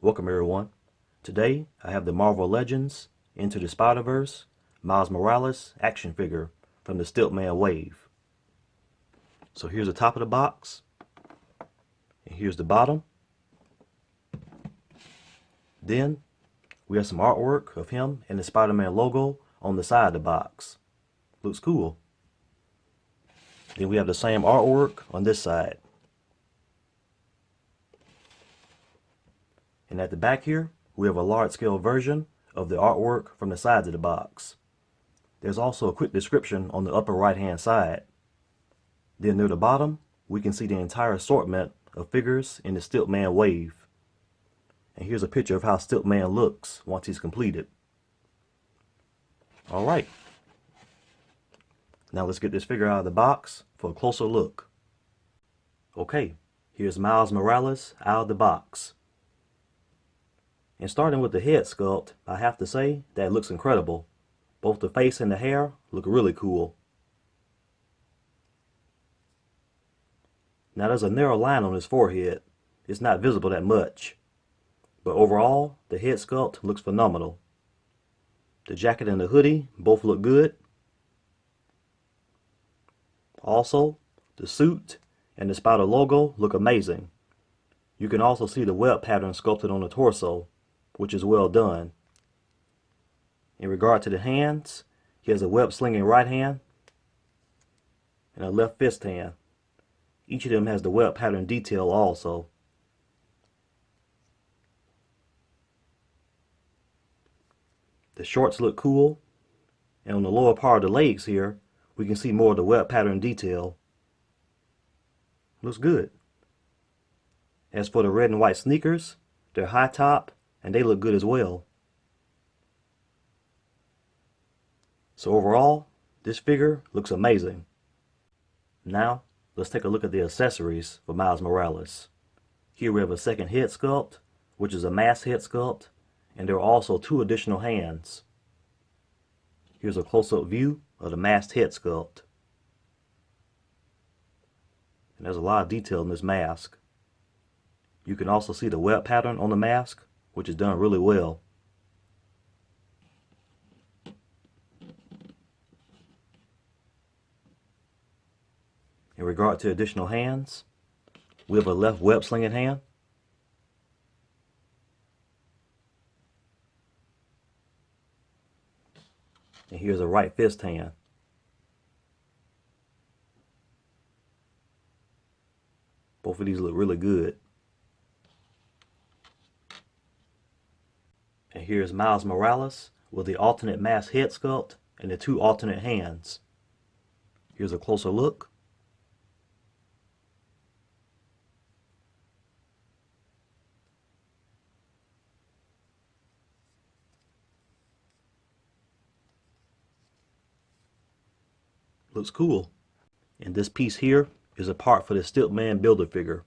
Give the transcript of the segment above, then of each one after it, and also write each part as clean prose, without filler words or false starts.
Welcome everyone. Today I have the Marvel Legends Into the Spider-Verse Miles Morales action figure from the Stiltman wave. So here's the top of the box, and here's the bottom. Then we have some artwork of him and the Spider-Man logo on the side of the box. Looks cool. Then we have the same artwork on this side. And at the back here, we have a large scale version of the artwork from the sides of the box. There's also a quick description on the upper right hand side. Then near the bottom, we can see the entire assortment of figures in the Stiltman wave. And here's a picture of how Stiltman looks once he's completed. Alright, now let's get this figure out of the box for a closer look. Okay, here's Miles Morales out of the box. And starting with the head sculpt, I have to say that it looks incredible. Both the face and the hair look really cool. Now there's a narrow line on his forehead. It's not visible that much. But overall, the head sculpt looks phenomenal. The jacket and the hoodie both look good. Also, the suit and the spider logo look amazing. You can also see the web pattern sculpted on the torso, which is well done. In regard to the hands, he has a web slinging right hand and a left fist hand. Each of them has the web pattern detail also. The shorts look cool, and on the lower part of the legs here, we can see more of the web pattern detail. Looks good. As for the red and white sneakers, they're high top and they look good as well. So overall, this figure looks amazing. Now, let's take a look at the accessories for Miles Morales. Here we have a second head sculpt, which is a mask head sculpt, and there are also two additional hands. Here's a close-up view of the masked head sculpt. And there's a lot of detail in this mask. You can also see the web pattern on the mask, which is done really well. In regard to additional hands, we have a left web slinging hand, and here's a right fist hand. Both of these look really good. And here's Miles Morales with the alternate mask head sculpt and the two alternate hands. Here's a closer look. Looks cool. And this piece here is a part for the Stiltman Build-A-Figure.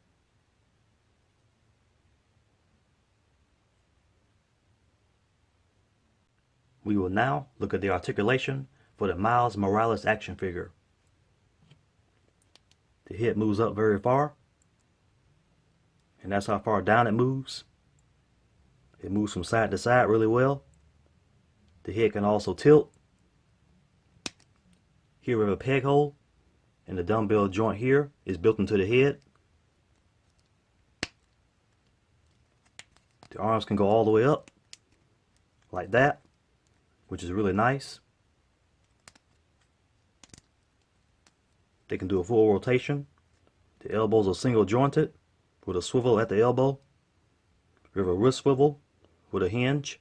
We will now look at the articulation for the Miles Morales action figure. The head moves up very far, and that's how far down it moves. It moves from side to side really well. The head can also tilt. Here we have a peg hole, and the dumbbell joint here is built into the head. The arms can go all the way up, like that, which is really nice. They can do a full rotation. The elbows are single jointed with a swivel at the elbow. We have a wrist swivel with a hinge.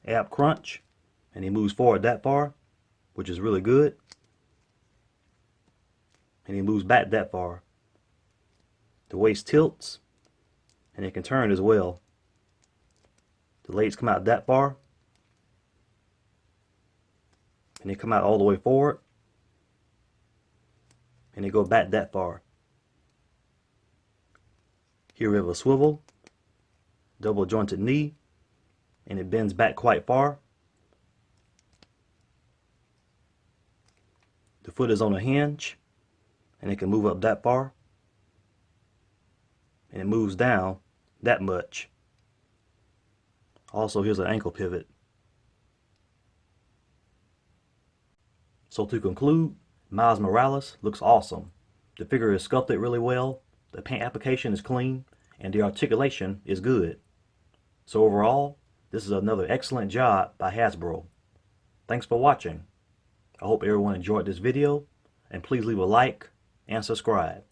Ab crunch, and he moves forward that far, which is really good. And he moves back that far. The waist tilts, and it can turn as well. The legs come out that far, and they come out all the way forward, and they go back that far. Here we have a swivel, double jointed knee, and it bends back quite far. The foot is on a hinge, and it can move up that far. and it moves down that much. Also, here's an ankle pivot. So to conclude, Miles Morales looks awesome. The figure is sculpted really well, the paint application is clean, and the articulation is good. So overall, this is another excellent job by Hasbro. Thanks for watching. I hope everyone enjoyed this video, and please leave a like and subscribe.